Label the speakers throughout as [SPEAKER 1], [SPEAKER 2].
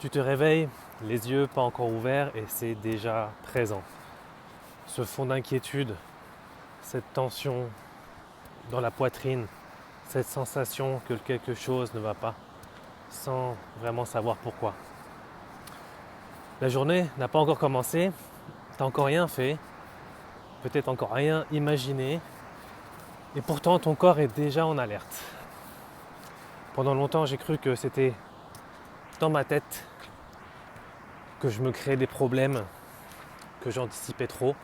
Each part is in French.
[SPEAKER 1] Tu te réveilles, les yeux pas encore ouverts et c'est déjà présent. Ce fond d'inquiétude, cette tension dans la poitrine, cette sensation que quelque chose ne va pas, sans vraiment savoir pourquoi. La journée n'a pas encore commencé, t'as encore rien fait, peut-être encore rien imaginé, et pourtant ton corps est déjà en alerte. Pendant longtemps, j'ai cru que c'était dans ma tête que je me créais des problèmes, que j'anticipais trop.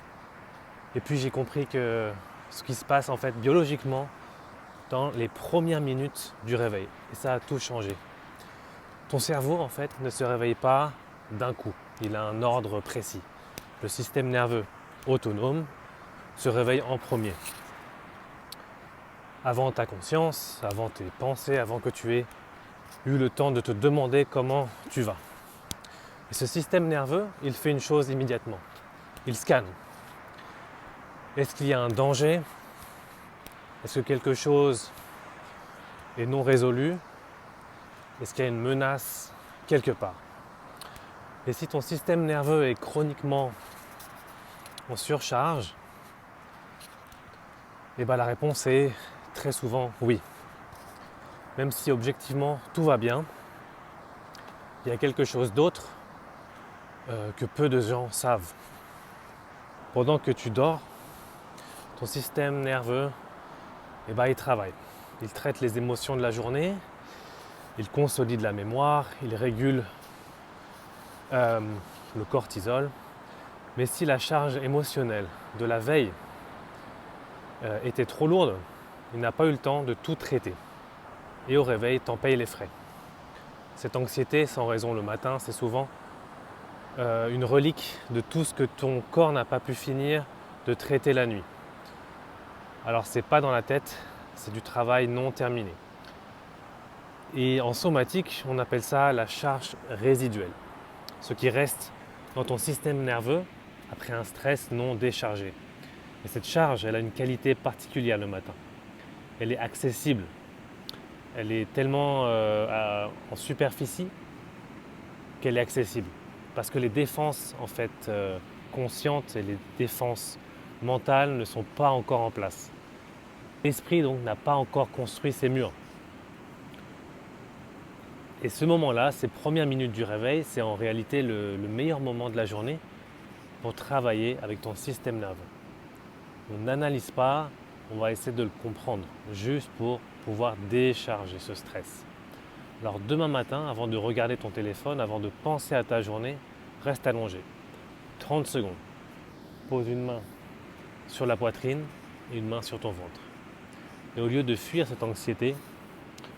[SPEAKER 1] Et puis j'ai compris que ce qui se passe en fait biologiquement dans les premières minutes du réveil. Et ça a tout changé. Ton cerveau en fait ne se réveille pas d'un coup. Il a un ordre précis. Le système nerveux autonome se réveille en premier. Avant ta conscience, avant tes pensées, avant que tu aies eu le temps de te demander comment tu vas. Et ce système nerveux, il fait une chose immédiatement. Il scanne. Est-ce qu'il y a un danger? Est-ce que quelque chose est non résolu? Est-ce qu'il y a une menace quelque part? Et si ton système nerveux est chroniquement en surcharge, et la réponse est très souvent oui. Même si objectivement tout va bien, il y a quelque chose d'autre que peu de gens savent. Pendant que tu dors, ton système nerveux, il travaille. Il traite les émotions de la journée, il consolide la mémoire, il régule le cortisol. Mais si la charge émotionnelle de la veille était trop lourde, il n'a pas eu le temps de tout traiter. Et au réveil, t'en payes les frais. Cette anxiété sans raison le matin, c'est souvent une relique de tout ce que ton corps n'a pas pu finir de traiter la nuit. Alors c'est pas dans la tête, c'est du travail non terminé. Et en somatique, on appelle ça la charge résiduelle. Ce qui reste dans ton système nerveux après un stress non déchargé. Et cette charge, elle a une qualité particulière le matin. Elle est accessible. Elle est tellement en superficie qu'elle est accessible. Parce que les défenses en fait conscientes et les défenses mentales ne sont pas encore en place. L'esprit donc n'a pas encore construit ses murs. Et ce moment-là, ces premières minutes du réveil, c'est en réalité le meilleur moment de la journée pour travailler avec ton système nerveux. On n'analyse pas, on va essayer de le comprendre, juste pour pouvoir décharger ce stress. Alors demain matin, avant de regarder ton téléphone, avant de penser à ta journée, reste allongé. 30 secondes. Pose une main sur la poitrine et une main sur ton ventre. Et au lieu de fuir cette anxiété,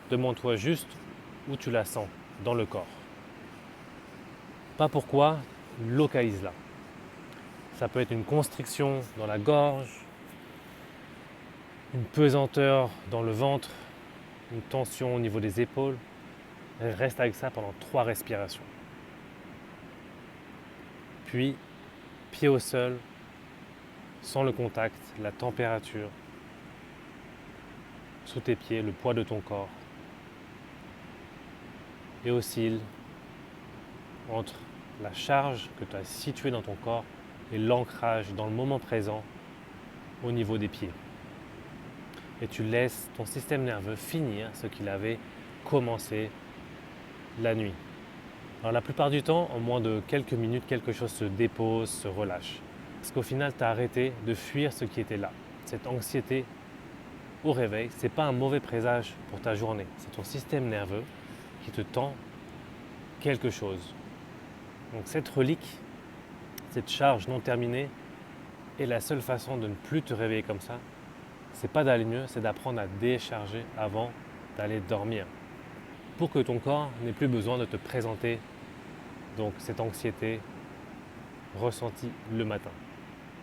[SPEAKER 1] demande-toi juste où tu la sens dans le corps. Pas pourquoi, localise-la. Ça peut être une constriction dans la gorge, une pesanteur dans le ventre, une tension au niveau des épaules. Reste avec ça pendant 3 respirations. Puis, pied au sol, sens le contact, la température sous tes pieds, le poids de ton corps. Et oscille entre la charge que tu as située dans ton corps et l'ancrage dans le moment présent au niveau des pieds. Et tu laisses ton système nerveux finir ce qu'il avait commencé la nuit. Alors la plupart du temps, en moins de quelques minutes, quelque chose se dépose, se relâche. Parce qu'au final, tu as arrêté de fuir ce qui était là. Cette anxiété au réveil, ce n'est pas un mauvais présage pour ta journée. C'est ton système nerveux qui te tend quelque chose. Donc cette relique, cette charge non terminée est la seule façon de ne plus te réveiller comme ça. C'est pas d'aller mieux, c'est d'apprendre à décharger avant d'aller dormir. Pour que ton corps n'ait plus besoin de te présenter donc cette anxiété ressentie le matin.